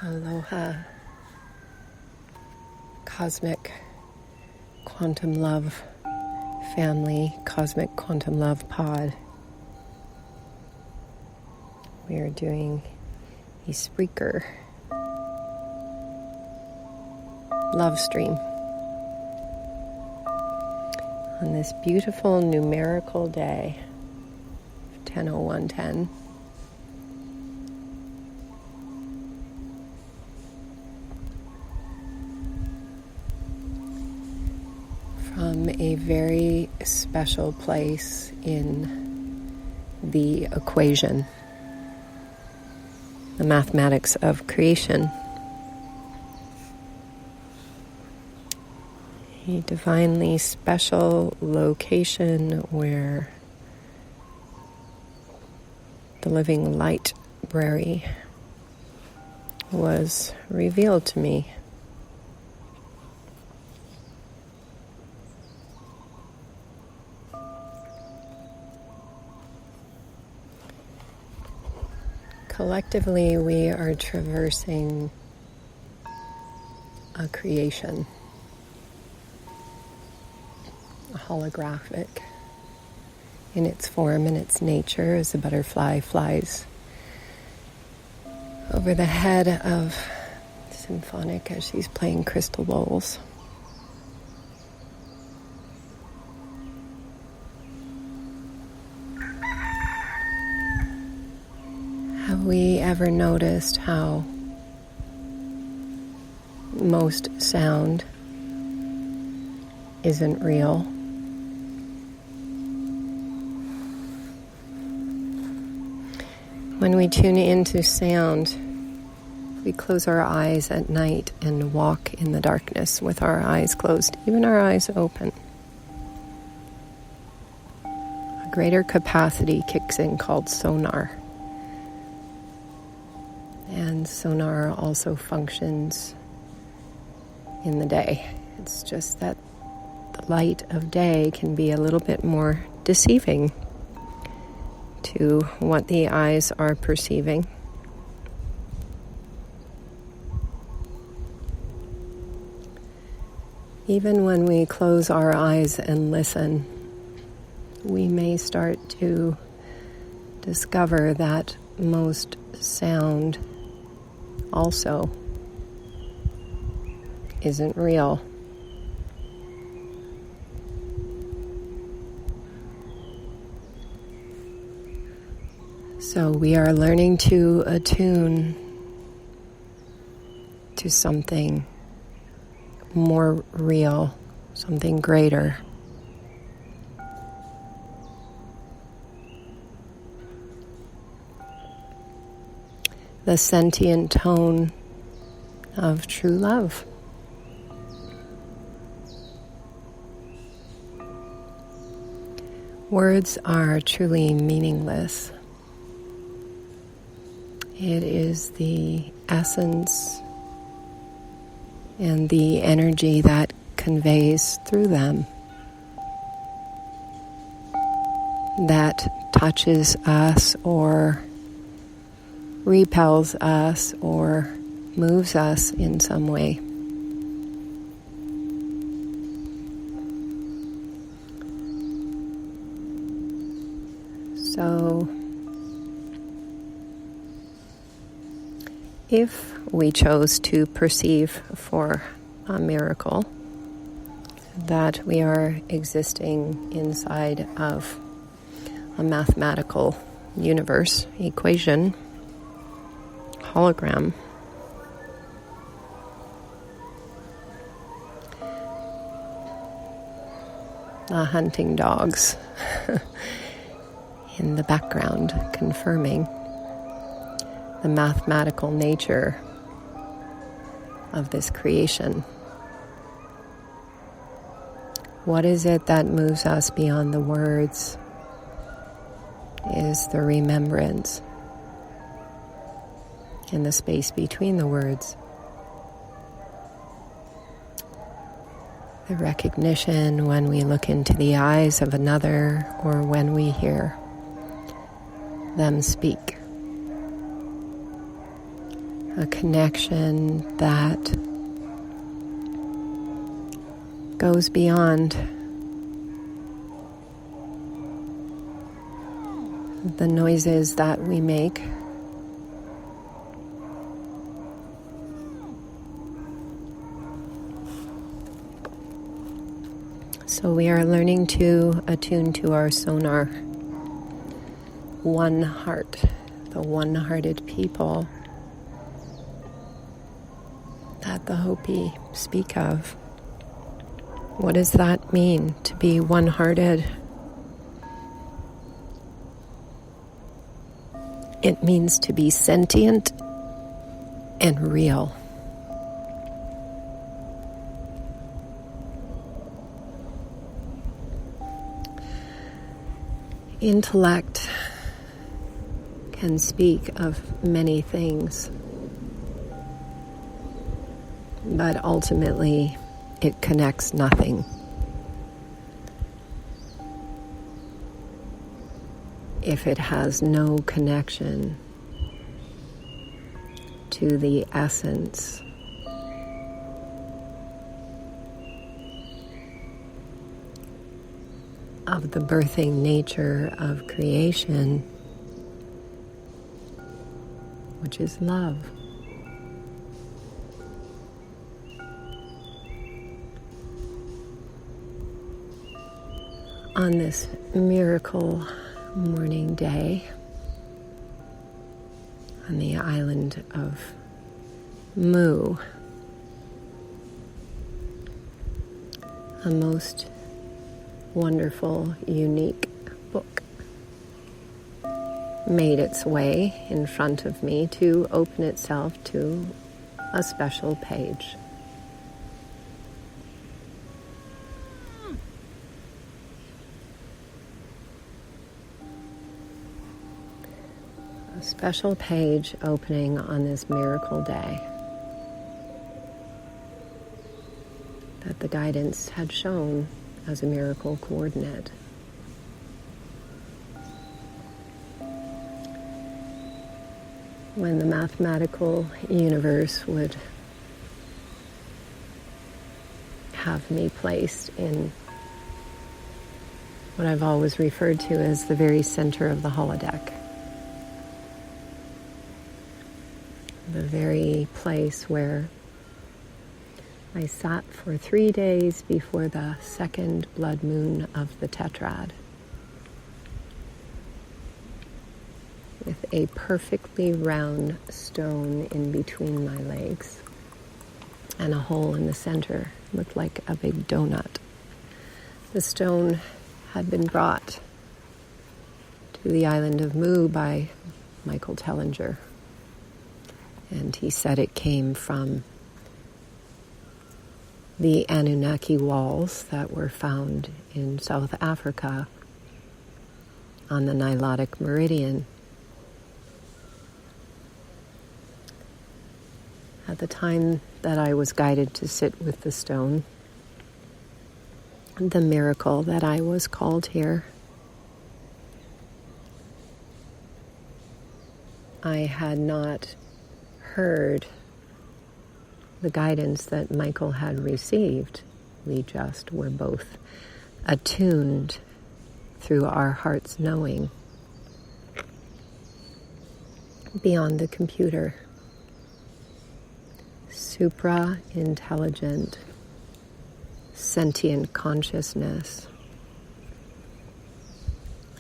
Aloha, cosmic quantum love family, cosmic quantum love pod. We are doing a Spreaker love stream on this beautiful numerical day, 10:01:10. From a very special place in the equation, the mathematics of creation. A divinely special location where the living library was revealed to me. Collectively, we are traversing a creation, a holographic in its form and its nature, as a butterfly flies over the head of Symphonic as she's playing crystal bowls. Have we ever noticed how most sound isn't real? When we tune into sound, we close our eyes at night and walk in the darkness with our eyes closed, even our eyes open. A greater capacity kicks in called sonar. And sonar also functions in the day. It's just that the light of day can be a little bit more deceiving to what the eyes are perceiving. Even when we close our eyes and listen, we may start to discover that most sound also isn't real. So we are learning to attune to something more real, something greater. The sentient tone of true love. Words are truly meaningless. It is the essence and the energy that conveys through them that touches us or repels us or moves us in some way. So, if we chose to perceive for a miracle that we are existing inside of a mathematical universe, equation, hologram, the hunting dogs in the background confirming the mathematical nature of this creation. What is it that moves us beyond the words? Is the remembrance in the space between the words. The recognition when we look into the eyes of another or when we hear them speak. a connection that goes beyond the noises that we make. So we are learning to attune to our sonar, one heart, the one-hearted people that the Hopi speak of. What does that mean, to be one-hearted? It means to be sentient and real. Intellect can speak of many things, but ultimately it connects nothing. If it has no connection to the essence of the birthing nature of creation, which is love. On this miracle morning day, on the island of Mu, a most wonderful, unique book made its way in front of me to open itself to a special page. A special page opening on this miracle day that the guidance had shown as a miracle coordinate. When the mathematical universe would have me placed in what I've always referred to as the very center of the holodeck. The very place where I sat for 3 days before the second blood moon of the tetrad, with a perfectly round stone in between my legs and a hole in the center. It looked like a big donut. The stone had been brought to the island of Mu by Michael Tellinger, and he said it came from the Anunnaki walls that were found in South Africa on the Nilotic Meridian. At the time that I was guided to sit with the stone, the miracle that I was called here, I had not heard the guidance that Michael had received. We just were both attuned through our heart's knowing beyond the computer. Supra-intelligent, sentient consciousness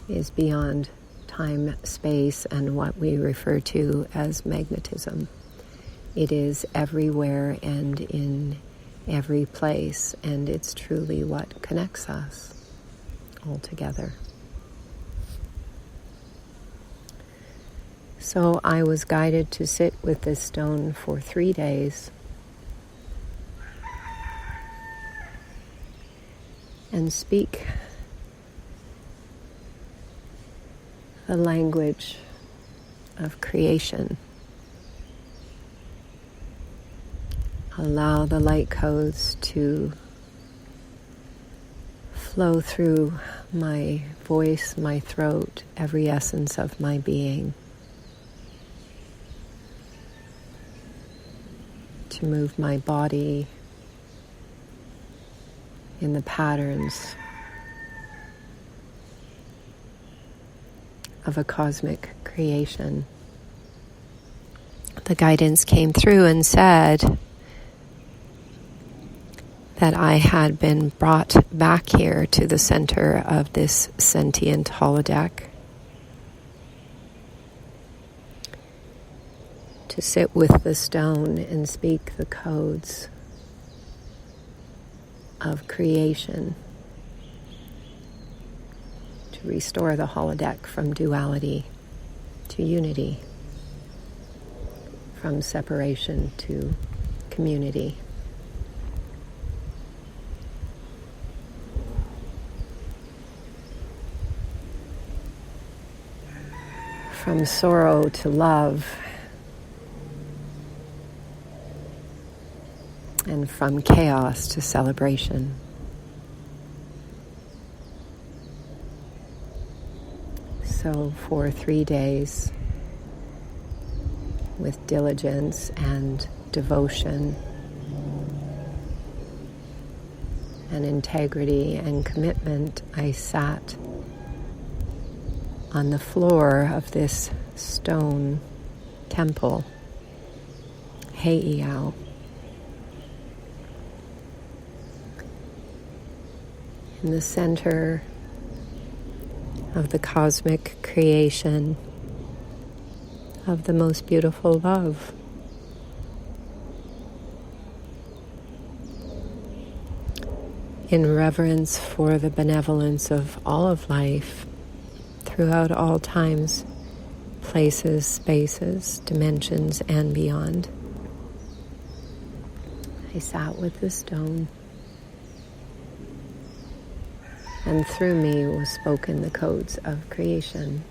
is beyond time, space, and what we refer to as magnetism. It is everywhere and in every place, and it's truly what connects us all together. So I was guided to sit with this stone for 3 days and speak the language of creation. Allow the light codes to flow through my voice, my throat, every essence of my being. to move my body in the patterns of a cosmic creation. The guidance came through and said that I had been brought back here to the center of this sentient holodeck to sit with the stone and speak the codes of creation, to restore the holodeck from duality to unity, from separation to community. From sorrow to love, and from chaos to celebration. So for 3 days, with diligence and devotion and integrity and commitment, I sat on the floor of this stone temple, Heiau. In the center of the cosmic creation of the most beautiful love. In reverence for the benevolence of all of life throughout all times, places, spaces, dimensions, and beyond. I sat with the stone, and through me was spoken the codes of creation.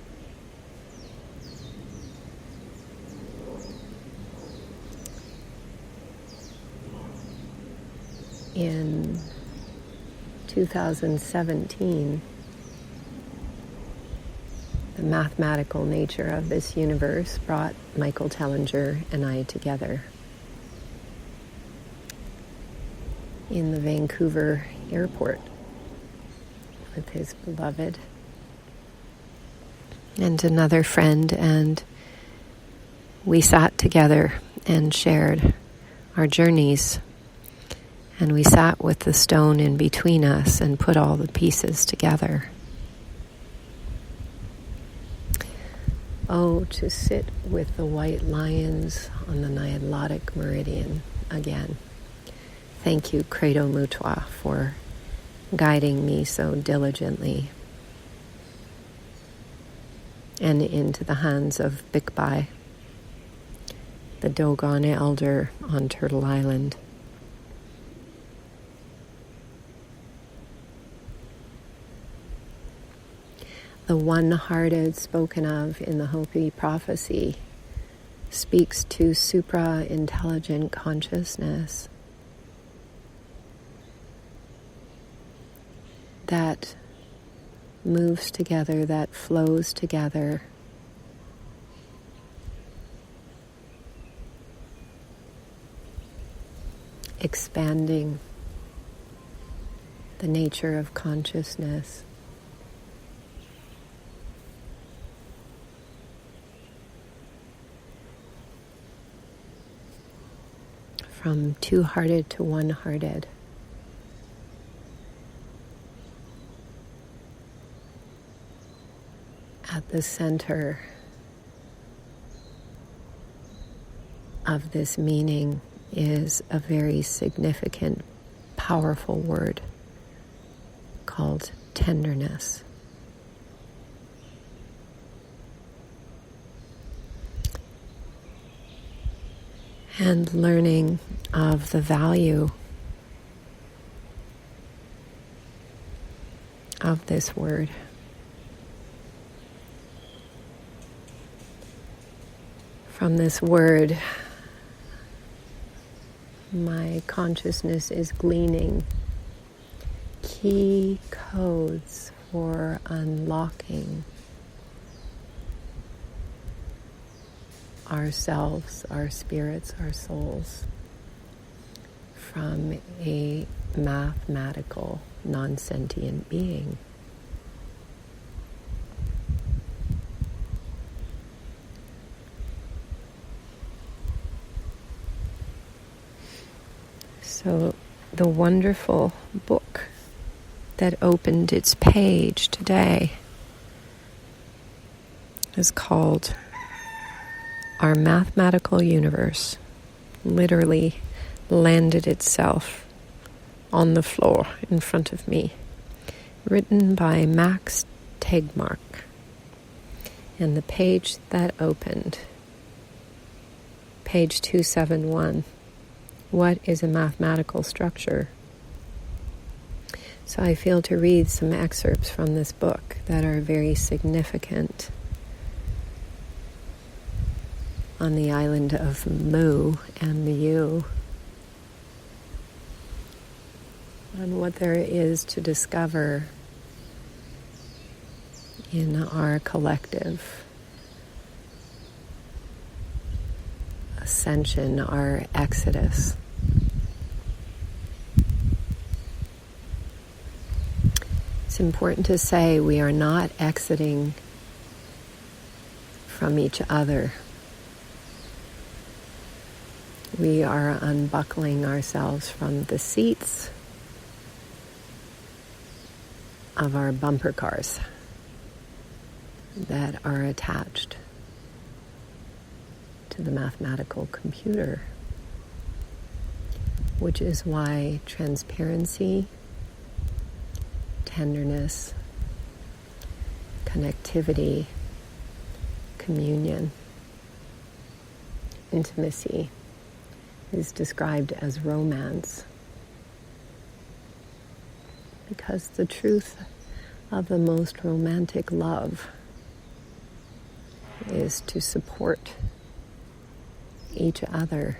In 2017, the mathematical nature of this universe brought Michael Tellinger and I together in the Vancouver airport with his beloved and another friend, and we sat together and shared our journeys, and we sat with the stone in between us and put all the pieces together. Oh, to sit with the white lions on the Nilotic meridian again. Thank you, Credo Mutua, for guiding me so diligently and into the hands of Bikbai, the Dogon elder on Turtle Island. The one-hearted spoken of in the Hopi prophecy speaks to supra-intelligent consciousness that moves together, that flows together, expanding the nature of consciousness. From two-hearted to one-hearted. At the center of this meaning is a very significant, powerful word called tenderness. And learning of the value of this word. From this word, my consciousness is gleaning key codes for unlocking ourselves, our spirits, our souls, from a mathematical, non-sentient being. So the wonderful book that opened its page today is called Our Mathematical Universe. Literally landed itself on the floor in front of me. Written by Max Tegmark. And the page that opened, page 271, what is a mathematical structure? So I feel to read some excerpts from this book that are very significant on the island of Mu and the U, and what there is to discover in our collective ascension, our exodus. It's important to say we are not exiting from each other. We are unbuckling ourselves from the seats of our bumper cars that are attached to the mathematical computer, which is why transparency, tenderness, connectivity, communion, intimacy is described as romance. Because the truth of the most romantic love is to support each other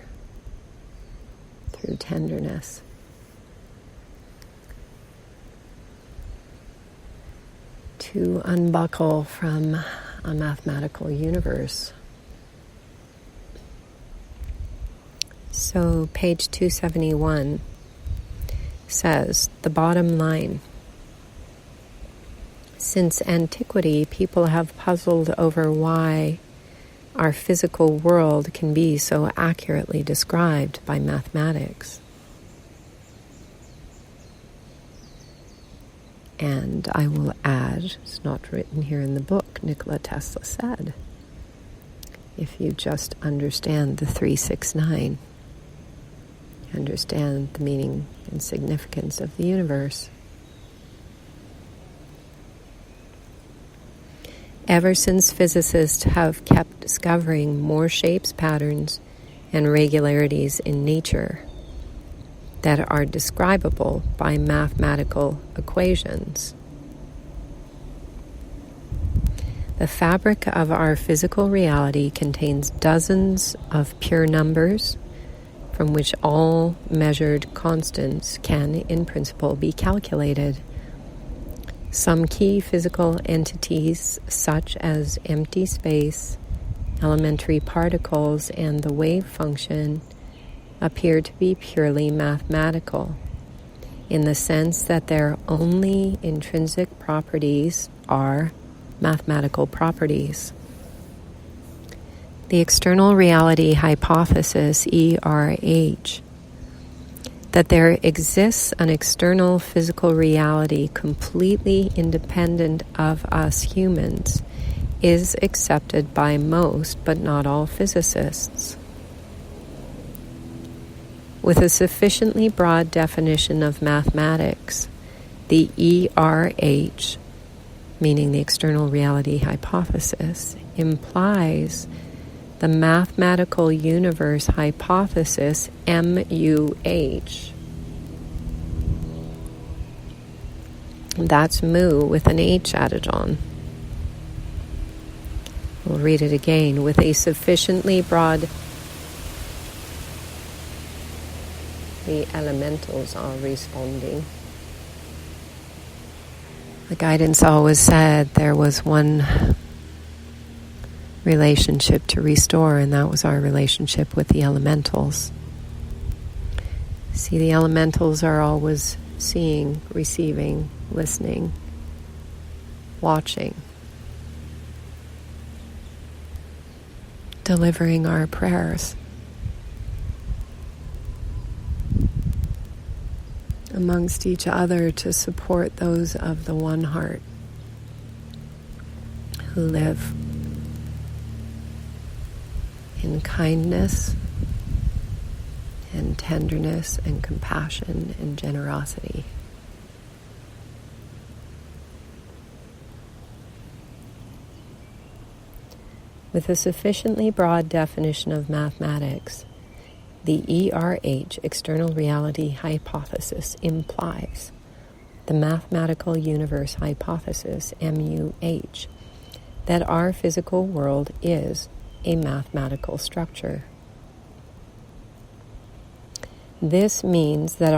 through tenderness. To unbuckle from a mathematical universe. So page 271 says, the bottom line. Since antiquity, people have puzzled over why our physical world can be so accurately described by mathematics. And I will add, it's not written here in the book, Nikola Tesla said, if you just understand the 369, understand the meaning and significance of the universe. Ever since physicists have kept discovering more shapes, patterns, and regularities in nature that are describable by mathematical equations, the fabric of our physical reality contains dozens of pure numbers from which all measured constants can, in principle, be calculated. Some key physical entities, such as empty space, elementary particles, and the wave function, appear to be purely mathematical, in the sense that their only intrinsic properties are mathematical properties. The external reality hypothesis, ERH, that there exists an external physical reality completely independent of us humans, is accepted by most, but not all, physicists. With a sufficiently broad definition of mathematics, the ERH, meaning the external reality hypothesis, implies the mathematical universe hypothesis, MUH. That's mu with an H added on. We'll read it again. With a sufficiently broad... The elementals are responding. The guidance always said there was one relationship to restore, and that was our relationship with the elementals. See, the elementals are always seeing, receiving, listening, watching, delivering our prayers amongst each other to support those of the one heart who live in kindness and tenderness and compassion and generosity. With a sufficiently broad definition of mathematics, the ERH, external reality hypothesis, implies the mathematical universe hypothesis, MUH, that our physical world is a mathematical structure. This means that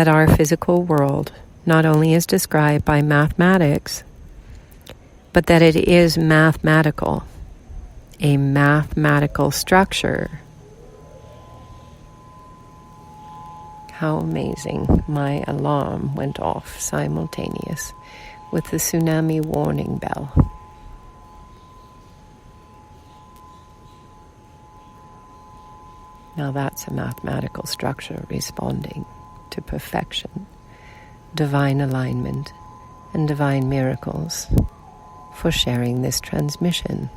our physical world not only is described by mathematics, but that it is mathematical, a mathematical structure. How amazing. My alarm went off simultaneous with the tsunami warning bell. Now that's a mathematical structure responding to perfection, divine alignment, and divine miracles for sharing this transmission.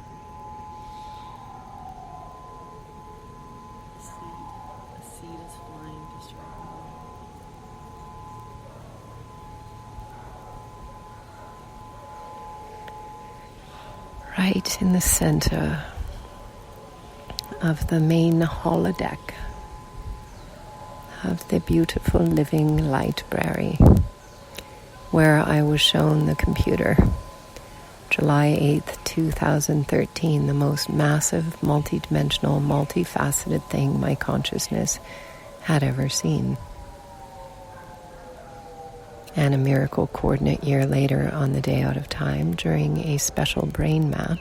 A seed is flying just right now. Right in the center of the main holodeck of the beautiful living library, where I was shown the computer. July 8th, 2013, the most massive, multidimensional, multifaceted thing my consciousness had ever seen. And a miracle coordinate year later, on the day out of time, during a special brain map,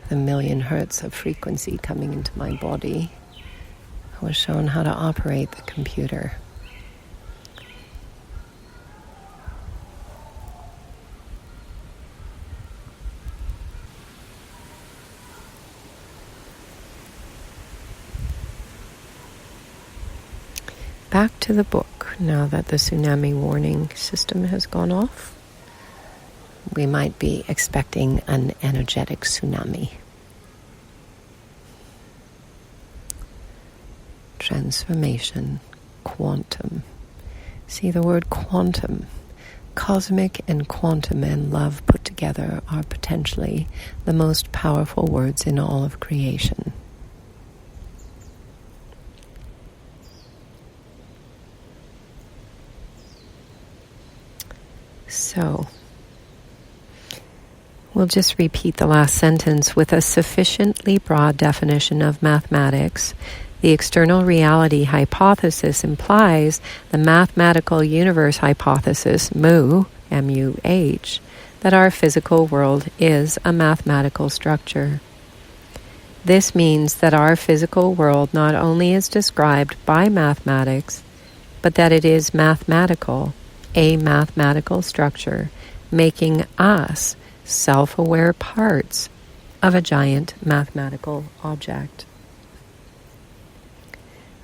the 1,000,000 hertz of frequency coming into my body, I was shown how to operate the computer. Back to the book, now that the tsunami warning system has gone off. We might be expecting an energetic tsunami. Transformation, quantum. See, the word quantum, cosmic and quantum and love put together are potentially the most powerful words in all of creation. So, we'll just repeat the last sentence. With a sufficiently broad definition of mathematics, the external reality hypothesis implies the mathematical universe hypothesis, MUH, that our physical world is a mathematical structure. This means that our physical world not only is described by mathematics, but that it is mathematical, a mathematical structure, making us self-aware parts of a giant mathematical object.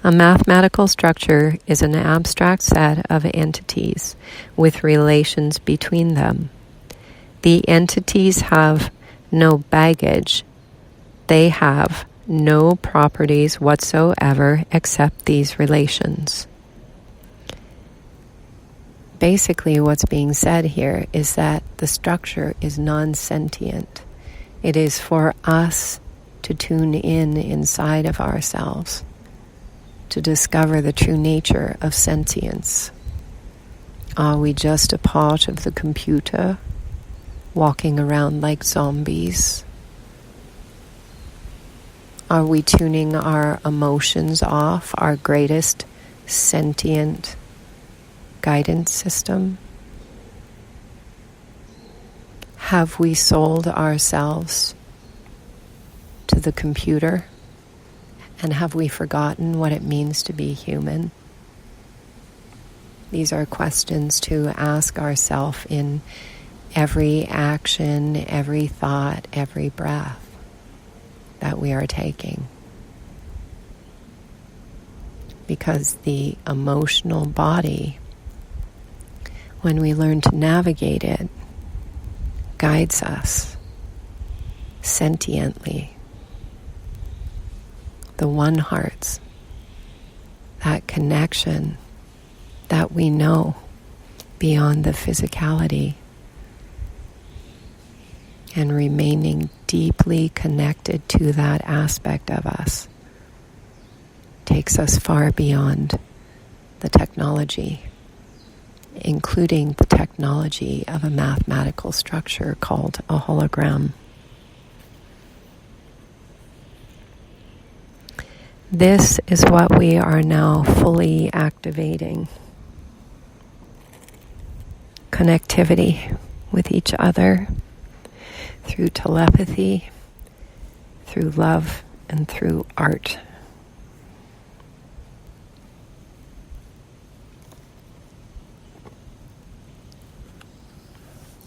A mathematical structure is an abstract set of entities with relations between them. The entities have no baggage. They have no properties whatsoever except these relations. Basically, what's being said here is that the structure is non-sentient. It is for us to tune in inside of ourselves to discover the true nature of sentience. Are we just a part of the computer, walking around like zombies? Are we tuning our emotions off, our greatest sentient guidance system? Have we sold ourselves to the computer? And have we forgotten what it means to be human? These are questions to ask ourselves in every action, every thought, every breath that we are taking. Because the emotional body, when we learn to navigate it, guides us sentiently. The one hearts, that connection that we know beyond the physicality, and remaining deeply connected to that aspect of us takes us far beyond the technology, including the technology of a mathematical structure called a hologram. This is what we are now fully activating. Connectivity with each other through telepathy, through love, and through art.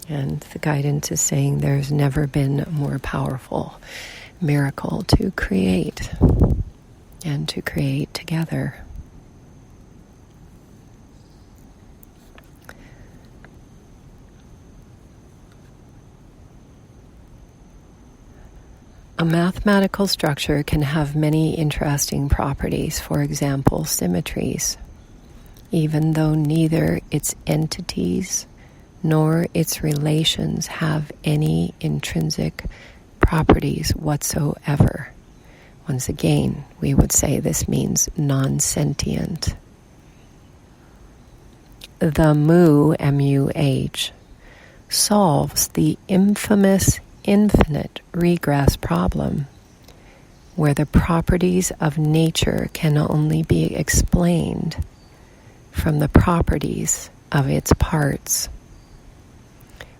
And the guidance is saying there's never been a more powerful miracle to create and to create together. A mathematical structure can have many interesting properties, for example, symmetries, even though neither its entities nor its relations have any intrinsic properties whatsoever. Once again, we would say this means non-sentient. The mu, M-U-H, solves the infamous infinite regress problem, where the properties of nature can only be explained from the properties of its parts,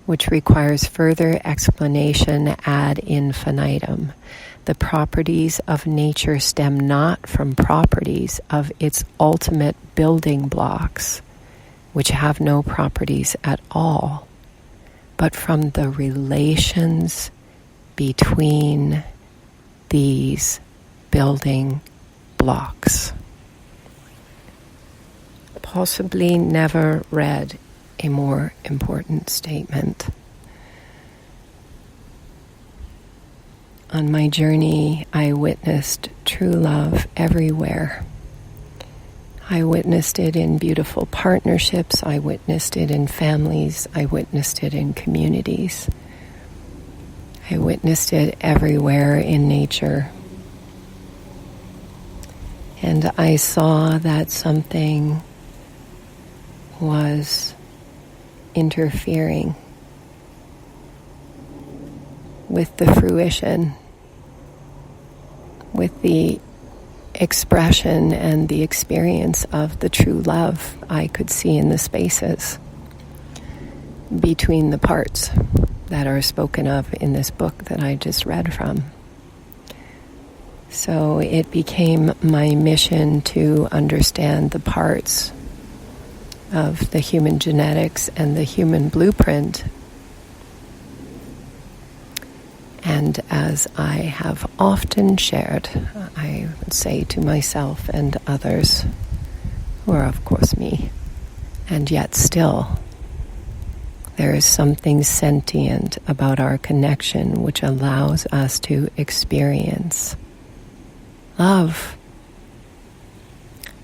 which requires further explanation ad infinitum. The properties of nature stem not from properties of its ultimate building blocks, which have no properties at all, but from the relations between these building blocks. Possibly never read a more important statement. On my journey, I witnessed true love everywhere. I witnessed it in beautiful partnerships. I witnessed it in families. I witnessed it in communities. I witnessed it everywhere in nature. And I saw that something was interfering with the fruition, with the expression and the experience of the true love I could see in the spaces between the parts that are spoken of in this book that I just read from. So it became my mission to understand the parts of the human genetics and the human blueprint. And as I have often shared, I would say to myself and others, who are of course me, and yet still, there is something sentient about our connection which allows us to experience love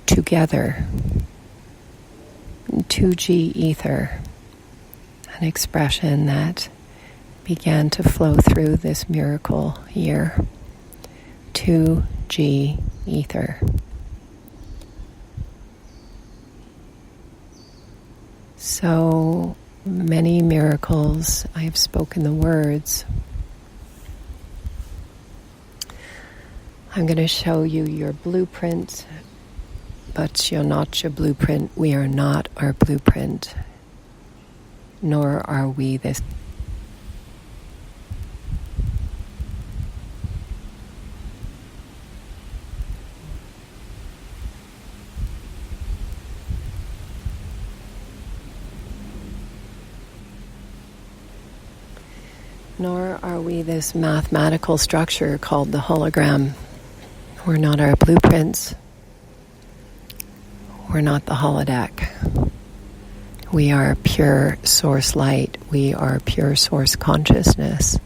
together, 2G ether, an expression that began to flow through this miracle year. 2G ether. So many miracles, I have spoken the words. I'm going to show you your blueprint, but you're not your blueprint. We are not our blueprint, nor are we this. nor are we this mathematical structure called the hologram. We're not our blueprints. We're not the holodeck. We are pure source light. We are pure source consciousness.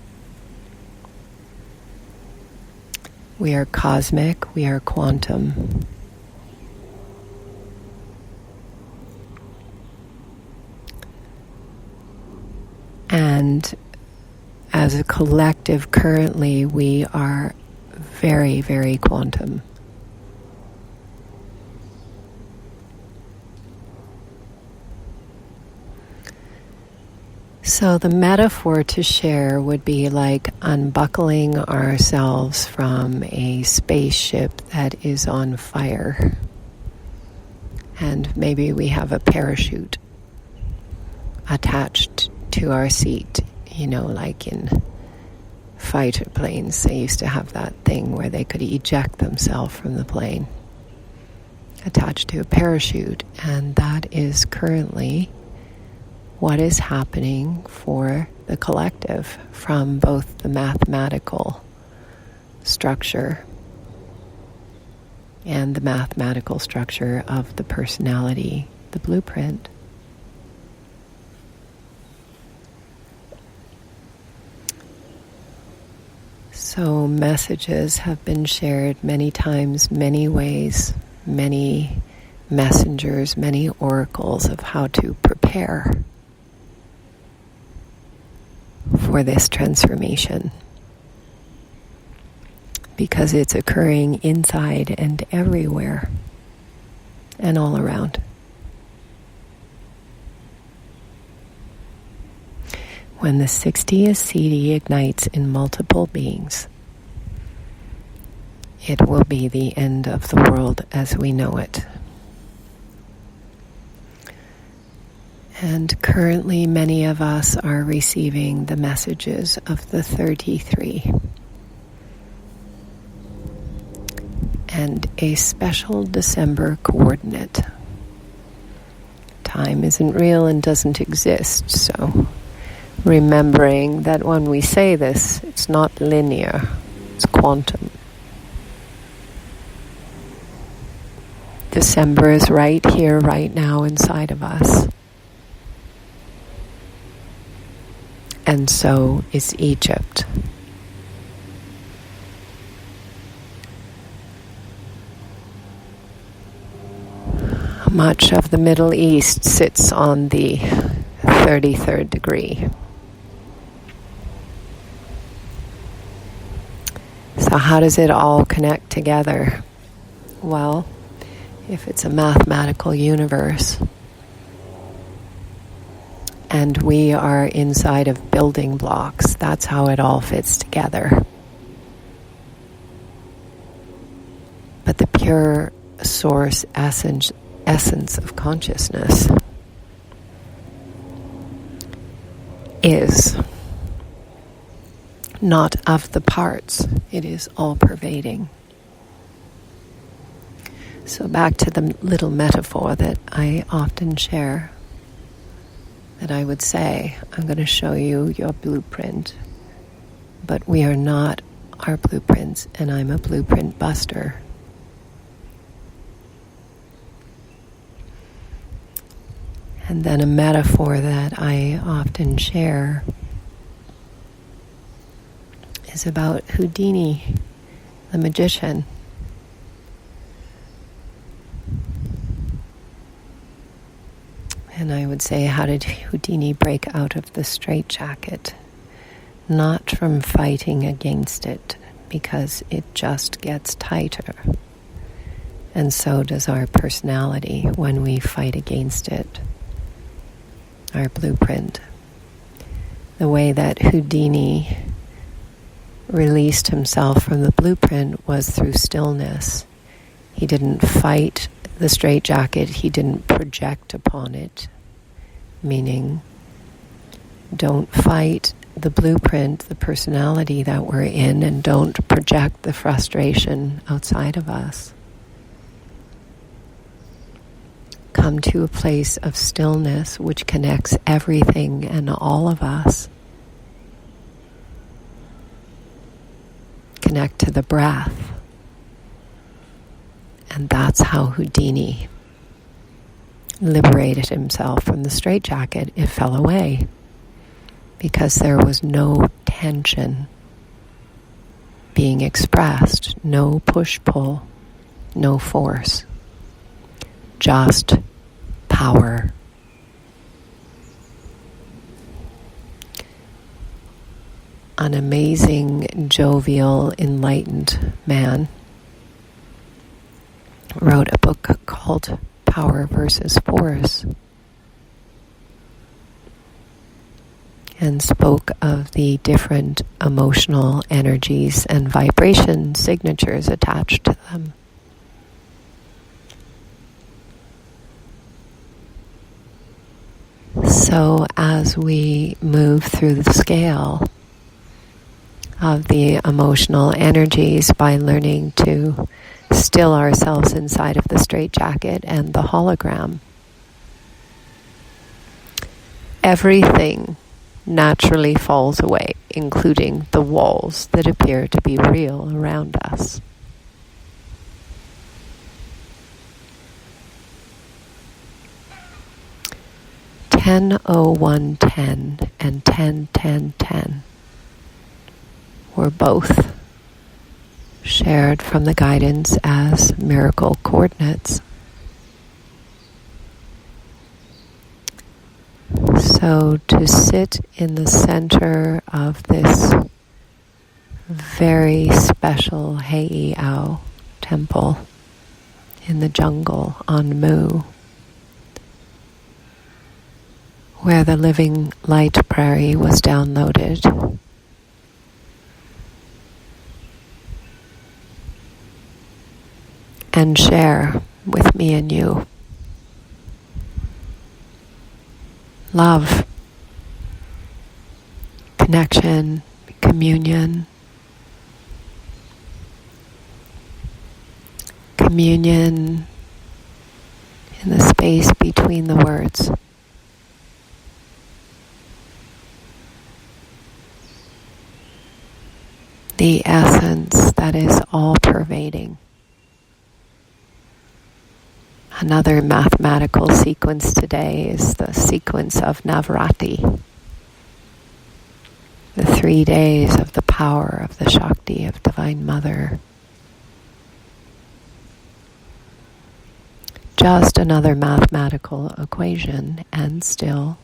We are cosmic. We are quantum. And as a collective, currently, we are very, very quantum. So the metaphor to share would be like unbuckling ourselves from a spaceship that is on fire. And maybe we have a parachute attached to our seat, like in fighter planes. They used to have that thing where they could eject themselves from the plane, attached to a parachute. And that is currently what is happening for the collective from both the mathematical structure and the mathematical structure of the personality, the blueprint. So messages have been shared many times, many ways, many messengers, many oracles of how to prepare for this transformation, because it's occurring inside and everywhere and all around. When the 60th CD ignites in multiple beings, it will be the end of the world as we know it. And currently many of us are receiving the messages of the 33 and a special December coordinate. Time isn't real and doesn't exist, so remembering that when we say this, it's not linear, it's quantum. December is right here, right now, inside of us. And so is Egypt. Much of the Middle East sits on the 33rd degree. So how does it all connect together? Well, if it's a mathematical universe, and we are inside of building blocks, that's how it all fits together. But the pure source essence of consciousness is not of the parts, it is all pervading. So back to the little metaphor that I often share, that I would say, I'm going to show you your blueprint, but we are not our blueprints, and I'm a blueprint buster. And then a metaphor that I often share is about Houdini, the magician. And I would say, how did Houdini break out of the straitjacket? Not from fighting against it, because it just gets tighter. And so does our personality when we fight against it. Our blueprint. The way that Houdini released himself from the blueprint was through stillness. He didn't fight the straitjacket, he didn't project upon it, meaning don't fight the blueprint, the personality that we're in, and don't project the frustration outside of us. Come to a place of stillness which connects everything and all of us. connect to the breath. And that's how Houdini liberated himself from the straitjacket. It fell away because there was no tension being expressed, no push-pull, no force, just power. An amazing, jovial, enlightened man wrote a book called Power versus Force and spoke of the different emotional energies and vibration signatures attached to them. So as we move through the scale of the emotional energies by learning to still ourselves inside of the straitjacket and the hologram, everything naturally falls away, including the walls that appear to be real around us. Ten 0110 and 10-10-10 were both shared from the guidance as miracle coordinates. So to sit in the center of this very special Heiau temple in the jungle on Mu, where the living light prairie was downloaded, and share with me and you love, connection, communion in the space between the words. The essence that is all-pervading. Another mathematical sequence today is the sequence of Navratri, the 3 days of the power of the Shakti of Divine Mother. Just another mathematical equation, and still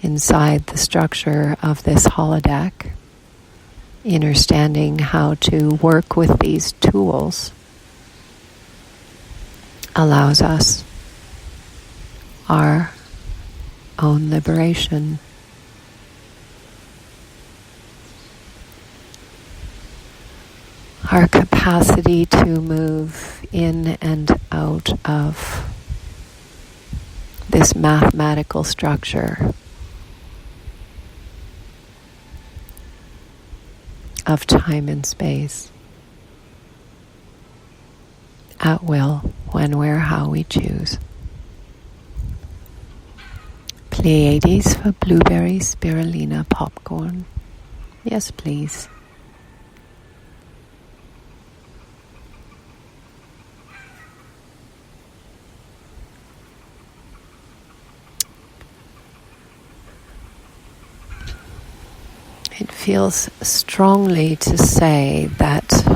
inside the structure of this holodeck, understanding how to work with these tools allows us our own liberation. Our capacity to move in and out of this mathematical structure of time and space at will, when, where, how we choose. Pleiades for blueberry spirulina popcorn. Yes, please. It feels strongly to say that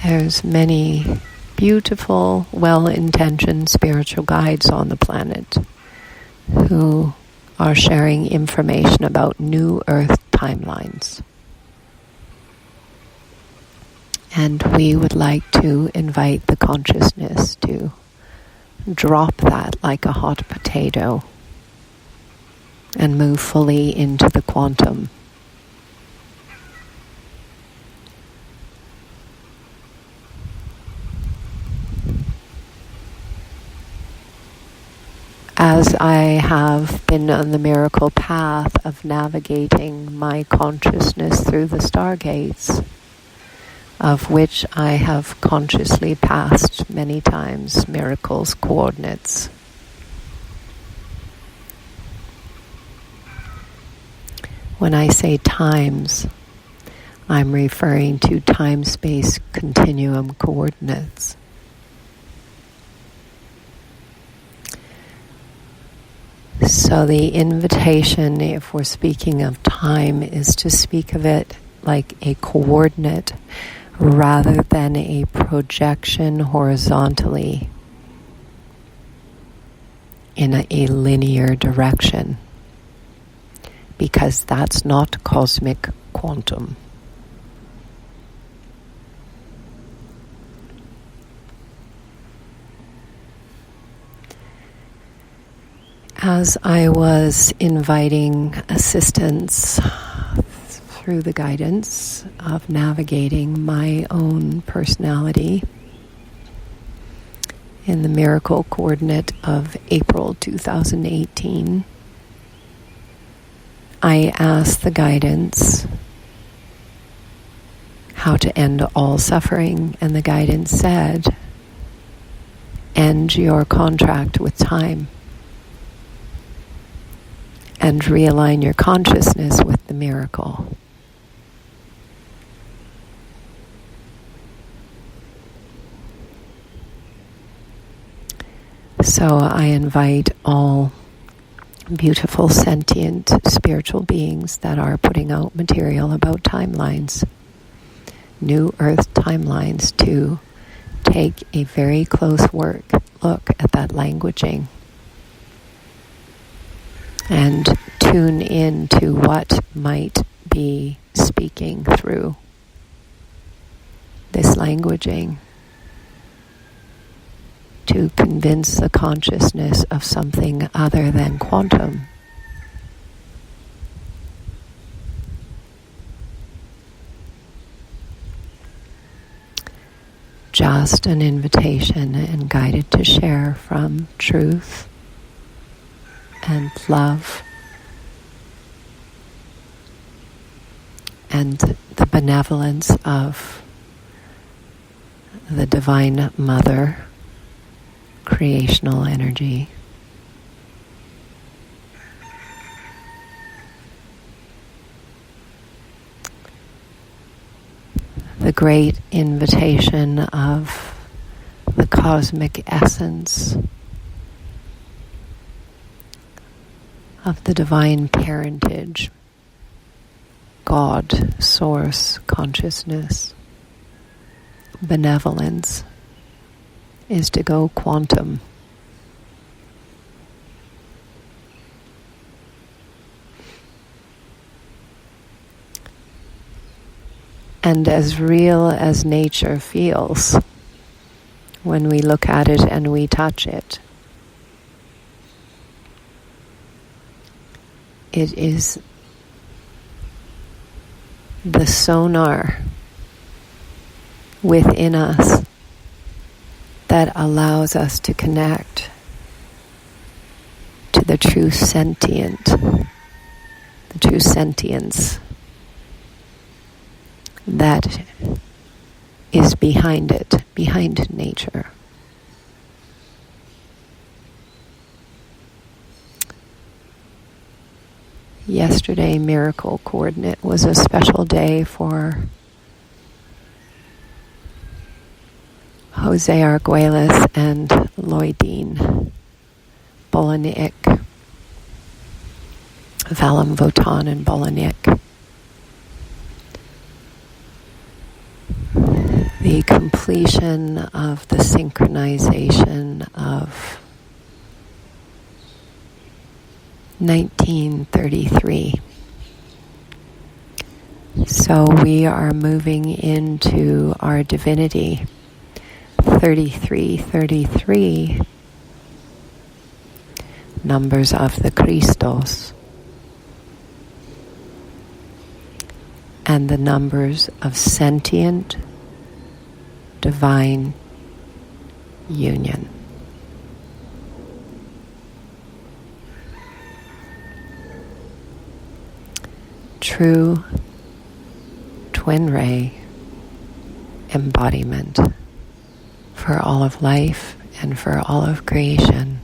there's many beautiful, well-intentioned spiritual guides on the planet who are sharing information about new Earth timelines. And we would like to invite the consciousness to drop that like a hot potato and move fully into the quantum. As I have been on the miracle path of navigating my consciousness through the stargates, of which I have consciously passed many times miracles When I say times, I'm referring to time-space continuum coordinates. So the invitation, if we're speaking of time, is to speak of it like a coordinate rather than a projection horizontally in a linear direction, because that's not cosmic quantum. As I was inviting assistance through the guidance of navigating my own personality in the miracle coordinate of April 2018, I asked the guidance how to end all suffering, and the guidance said, end your contract with time and realign your consciousness with the miracle. So I invite all beautiful, sentient, spiritual beings that are putting out material about timelines, New Earth timelines, to take a very close look at that languaging and tune in to what might be speaking through this languaging to convince the consciousness of something other than quantum. Just an invitation and guided to share from truth and love and the benevolence of the Divine Mother, creational energy. The great invitation of the cosmic essence of the divine parentage, God, source, consciousness, benevolence, is to go quantum. And as real as nature feels when we look at it and we touch it, it is the sonar within us that allows us to connect to the true sentient, the true sentience that is behind it, behind nature. Yesterday, Miracle Coordinate was a special day for Jose Arguelles and Lloydine Bolonic, Valam Votan and Bolonic. The completion of the synchronization of 1933. So we are moving into our divinity. 3333, numbers of the Christos, and the numbers of sentient divine union. True twin ray embodiment for all of life and for all of creation.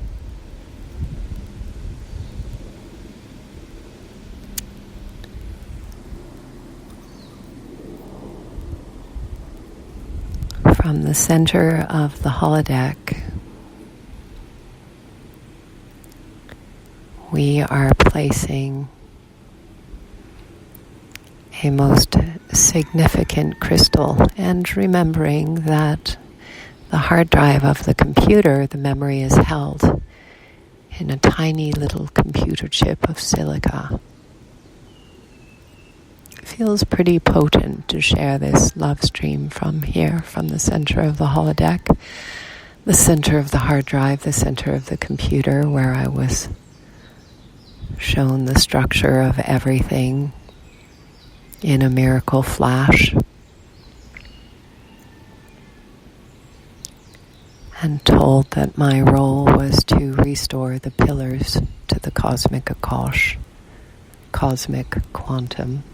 the center of the holodeck, we are placing a most significant crystal, and remembering that the hard drive of the computer, the memory is held in a tiny little computer chip of silica. It feels pretty potent to share this love stream from here, from the center of the holodeck, the center of the hard drive, the center of the computer, where I was shown the structure of everything in a miracle flash, and told that my role was to restore the pillars to the cosmic Akash, cosmic quantum.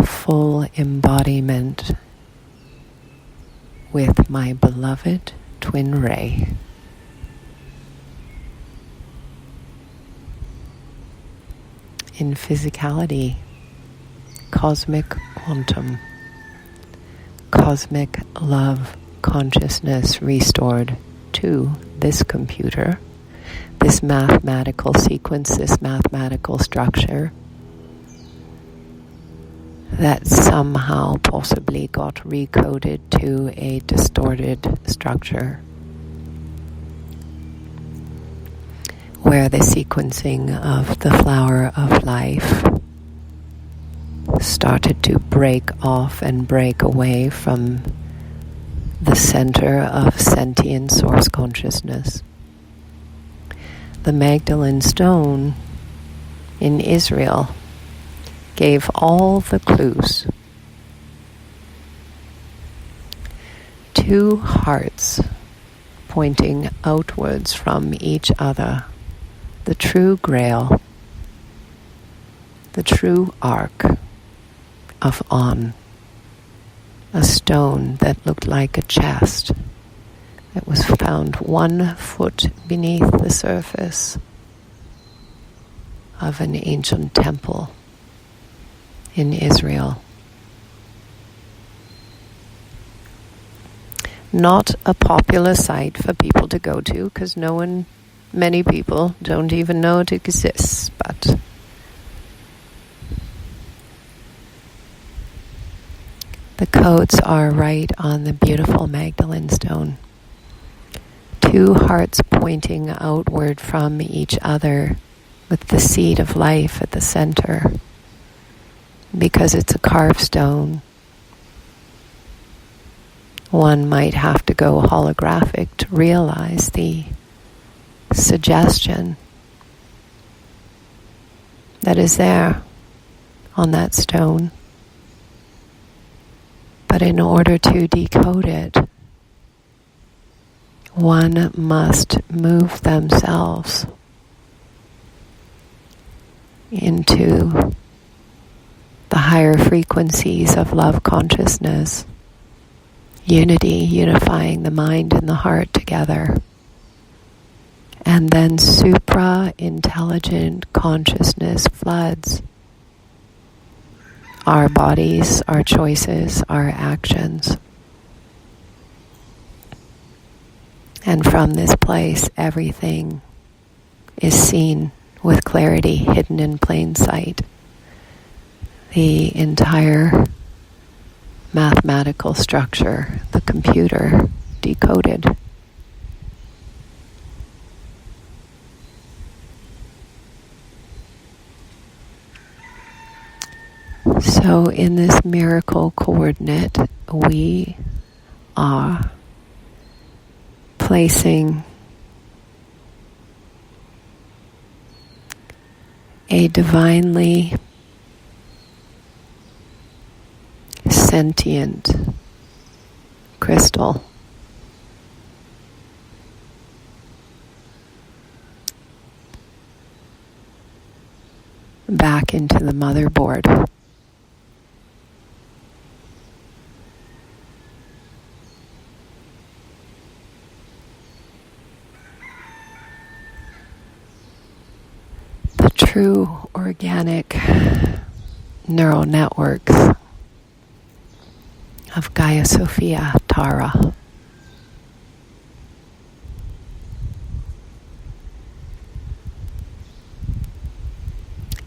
Full embodiment with my beloved twin ray. In physicality, cosmic quantum, cosmic love consciousness restored to this computer, this mathematical sequence, this mathematical structure that somehow possibly got recoded to a distorted structure, where the sequencing of the flower of life started to break off and break away from the center of sentient source consciousness. The Magdalene stone in Israel gave all the clues. Two hearts pointing outwards from each other, the true grail, the true ark of On, a stone that looked like a chest that was found 1 foot beneath the surface of an ancient temple in Israel. Not a popular site for people to go to, because many people don't even know it exists, but the codes are right on the beautiful Magdalene stone. Two hearts pointing outward from each other with the seed of life at the center. Because it's a carved stone, one might have to go holographic to realize the suggestion that is there on that stone. But in order to decode it, one must move themselves into the higher frequencies of love consciousness, unity, unifying the mind and the heart together, and then supra-intelligent consciousness floods our bodies, our choices, our actions. And from this place, everything is seen with clarity, hidden in plain sight. The entire mathematical structure, the computer, decoded. So in this miracle coordinate, we are placing a divinely sentient crystal back into the motherboard. The true organic neural networks of Gaia Sophia Tara.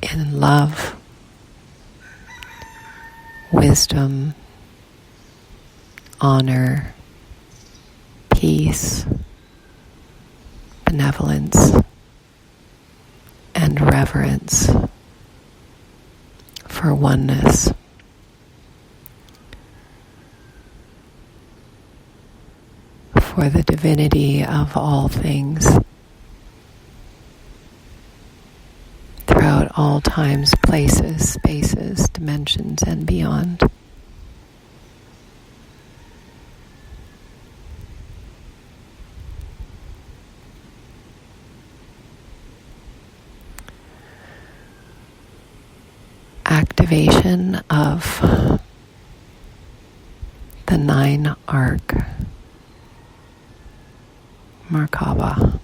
In love, wisdom, honor, peace, benevolence, and reverence for oneness. For the divinity of all things, throughout all times, places, spaces, dimensions, and beyond. Activation of the 9 arc Merkaba.